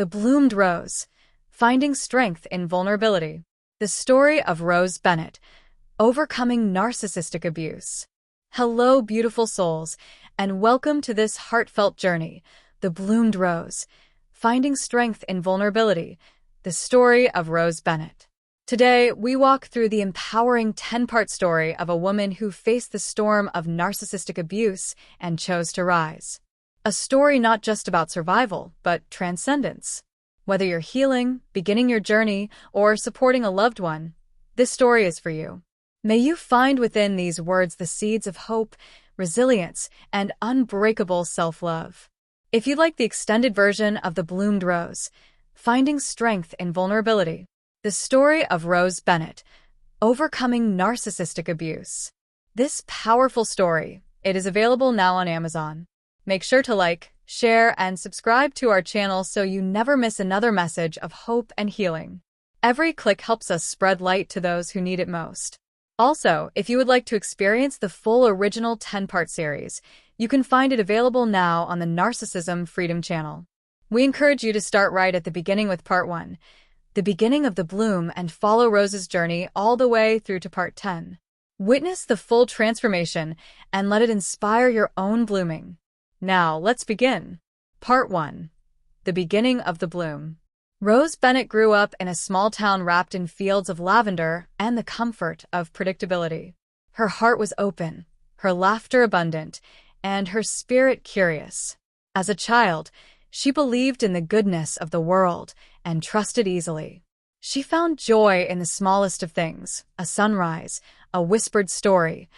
The Bloomed Rose, Finding Strength in Vulnerability. The story of Rose Bennett, overcoming narcissistic abuse. Hello, beautiful souls, and welcome to this heartfelt journey, The Bloomed Rose, Finding Strength in Vulnerability. The story of Rose Bennett. Today, we walk through the empowering 10-part story of a woman who faced the storm of narcissistic abuse and chose to rise. A story not just about survival, but transcendence. Whether you're healing, beginning your journey, or supporting a loved one, this story is for you. May you find within these words the seeds of hope, resilience, and unbreakable self-love. If you'd like the extended version of The Bloomed Rose, Finding Strength in Vulnerability, the story of Rose Bennett, overcoming narcissistic abuse. This powerful story, it is available now on Amazon. Make sure to like, share, and subscribe to our channel so you never miss another message of hope and healing. Every click helps us spread light to those who need it most. Also, if you would like to experience the full original 10-part series, you can find it available now on the Narcissism Freedom channel. We encourage you to start right at the beginning with Part 1, the beginning of the bloom, and follow Rose's journey all the way through to Part 10. Witness the full transformation and let it inspire your own blooming. Now, let's begin. Part 1. The beginning of the bloom. Rose Bennett grew up in a small town wrapped in fields of lavender and the comfort of predictability. Her heart was open, her laughter abundant, and her spirit curious. As a child, she believed in the goodness of the world and trusted easily. She found joy in the smallest of things, a sunrise, a whispered story,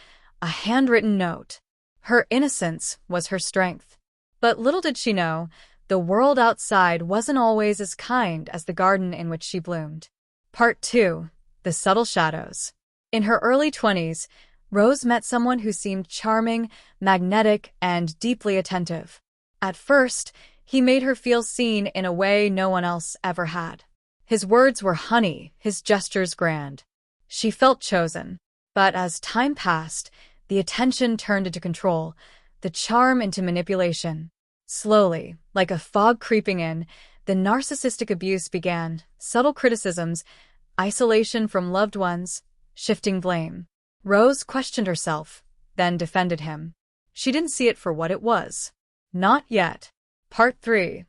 a handwritten note. Her innocence was her strength. But little did she know, the world outside wasn't always as kind as the garden in which she bloomed. Part 2. The Subtle Shadows. In her early 20s, Rose met someone who seemed charming, magnetic, and deeply attentive. At first, he made her feel seen in a way no one else ever had. His words were honey, his gestures grand. She felt chosen. But as time passed, the attention turned into control, the charm into manipulation. Slowly, like a fog creeping in, the narcissistic abuse began, subtle criticisms, isolation from loved ones, shifting blame. Rose questioned herself, then defended him. She didn't see it for what it was. Not yet. Part 3.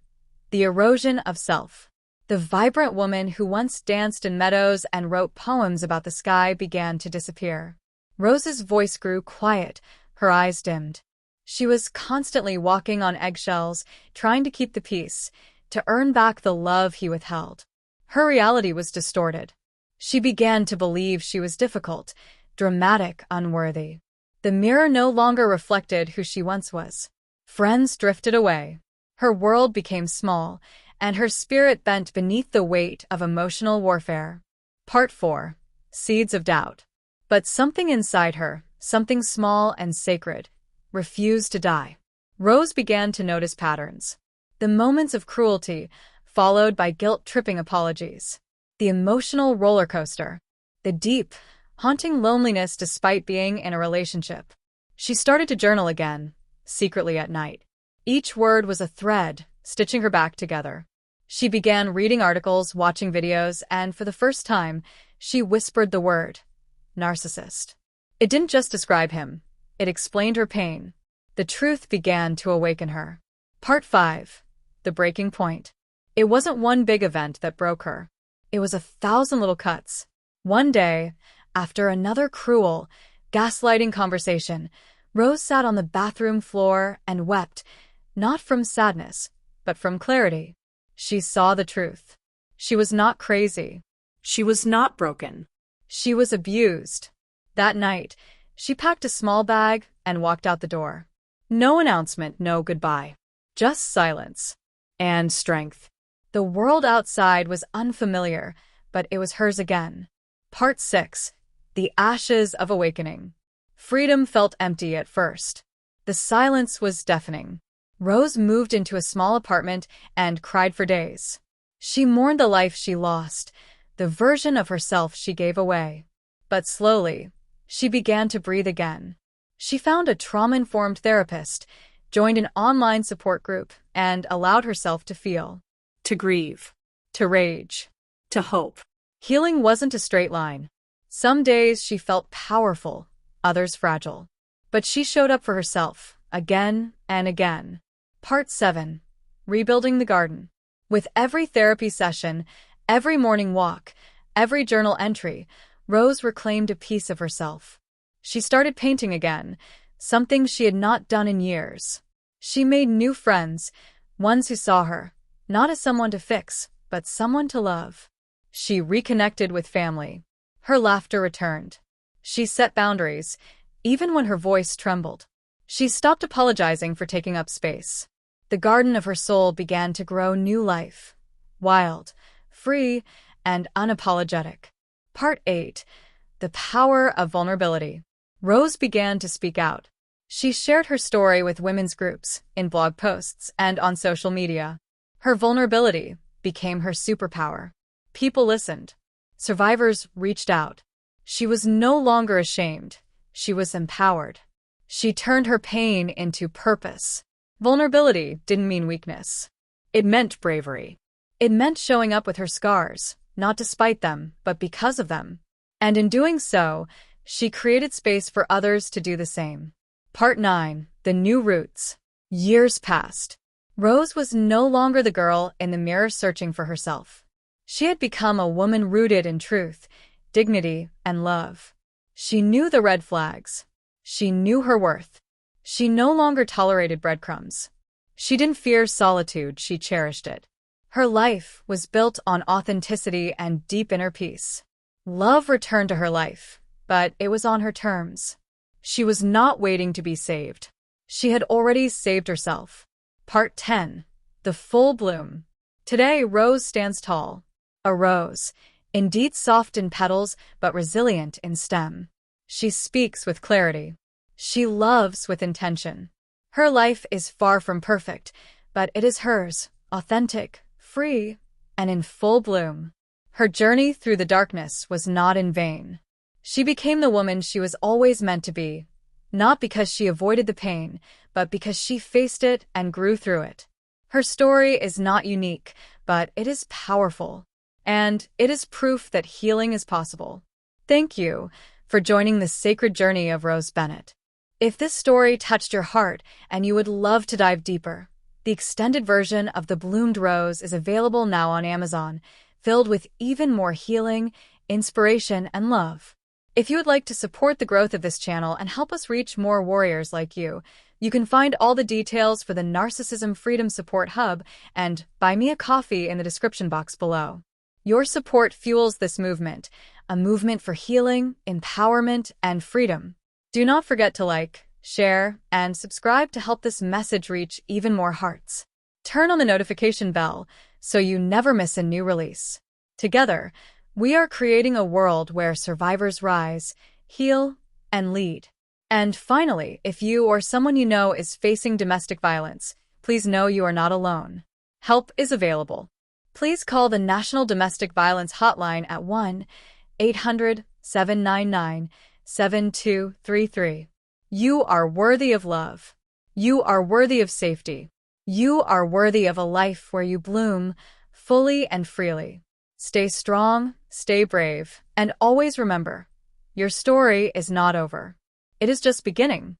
The Erosion of Self. The vibrant woman who once danced in meadows and wrote poems about the sky began to disappear. Rose's voice grew quiet, her eyes dimmed. She was constantly walking on eggshells, trying to keep the peace, to earn back the love he withheld. Her reality was distorted. She began to believe she was difficult, dramatic, unworthy. The mirror no longer reflected who she once was. Friends drifted away. Her world became small, and her spirit bent beneath the weight of emotional warfare. Part 4. Seeds of Doubt. But something inside her, something small and sacred, refused to die. Rose began to notice patterns. The moments of cruelty, followed by guilt-tripping apologies. The emotional roller coaster. The deep, haunting loneliness despite being in a relationship. She started to journal again, secretly at night. Each word was a thread, stitching her back together. She began reading articles, watching videos, and for the first time, she whispered the word, narcissist. It didn't just describe him. It explained her pain. The truth began to awaken her. Part 5. The Breaking Point. It wasn't one big event that broke her. It was 1,000 little cuts. One day, after another cruel, gaslighting conversation, Rose sat on the bathroom floor and wept, not from sadness, but from clarity. She saw the truth. She was not crazy. She was not broken. She was abused. That night, she packed a small bag and walked out the door. No announcement, no goodbye. Just silence. And strength. The world outside was unfamiliar, but it was hers again. Part 6. The Ashes of Awakening. Freedom felt empty at first. The silence was deafening. Rose moved into a small apartment and cried for days. She mourned the life she lost, the version of herself she gave away. But slowly, she began to breathe again. She found a trauma-informed therapist, joined an online support group, and allowed herself to feel. to grieve, to rage. to hope. Healing wasn't a straight line. Some days she felt powerful, others fragile. But she showed up for herself, again and again. Part 7. Rebuilding the Garden. With every therapy session, every morning walk, every journal entry, Rose reclaimed a piece of herself. She started painting again, something she had not done in years. She made new friends, ones who saw her, not as someone to fix, but someone to love. She reconnected with family. Her laughter returned. She set boundaries, even when her voice trembled. She stopped apologizing for taking up space. The garden of her soul began to grow new life. Wild, free, and unapologetic. Part 8. The Power of Vulnerability. Rose began to speak out. She shared her story with women's groups, in blog posts, and on social media. Her vulnerability became her superpower. People listened. Survivors reached out. She was no longer ashamed. She was empowered. She turned her pain into purpose. Vulnerability didn't mean weakness. It meant bravery. It meant showing up with her scars, not despite them, but because of them. And in doing so, she created space for others to do the same. Part 9. The New Roots. Years passed. Rose was no longer the girl in the mirror searching for herself. She had become a woman rooted in truth, dignity, and love. She knew the red flags. She knew her worth. She no longer tolerated breadcrumbs. She didn't fear solitude, she cherished it. Her life was built on authenticity and deep inner peace. Love returned to her life, but it was on her terms. She was not waiting to be saved. She had already saved herself. Part 10. The Full Bloom. Today, Rose stands tall. A rose, indeed soft in petals, but resilient in stem. She speaks with clarity. She loves with intention. Her life is far from perfect, but it is hers, authentic, free, and in full bloom. Her journey through the darkness was not in vain. She became the woman she was always meant to be, not because she avoided the pain, but because she faced it and grew through it. Her story is not unique, but it is powerful. And it is proof that healing is possible. Thank you for joining the sacred journey of Rose Bennett. If this story touched your heart and you would love to dive deeper, the extended version of The Bloomed Rose is available now on Amazon, filled with even more healing, inspiration, and love. If you would like to support the growth of this channel and help us reach more warriors like you can find all the details for the Narcissism Freedom Support Hub and Buy Me a Coffee in the description box below. Your support fuels this movement, a movement for healing, empowerment, and freedom. Do not forget to like, share, and subscribe to help this message reach even more hearts. Turn on the notification bell so you never miss a new release. Together, we are creating a world where survivors rise, heal, and lead. And finally, if you or someone you know is facing domestic violence, please know you are not alone. Help is available. Please call the National Domestic Violence Hotline at 1-800-799-7233. You are worthy of love. You are worthy of safety. You are worthy of a life where you bloom fully and freely. Stay strong, stay brave, and always remember, your story is not over. It is just beginning.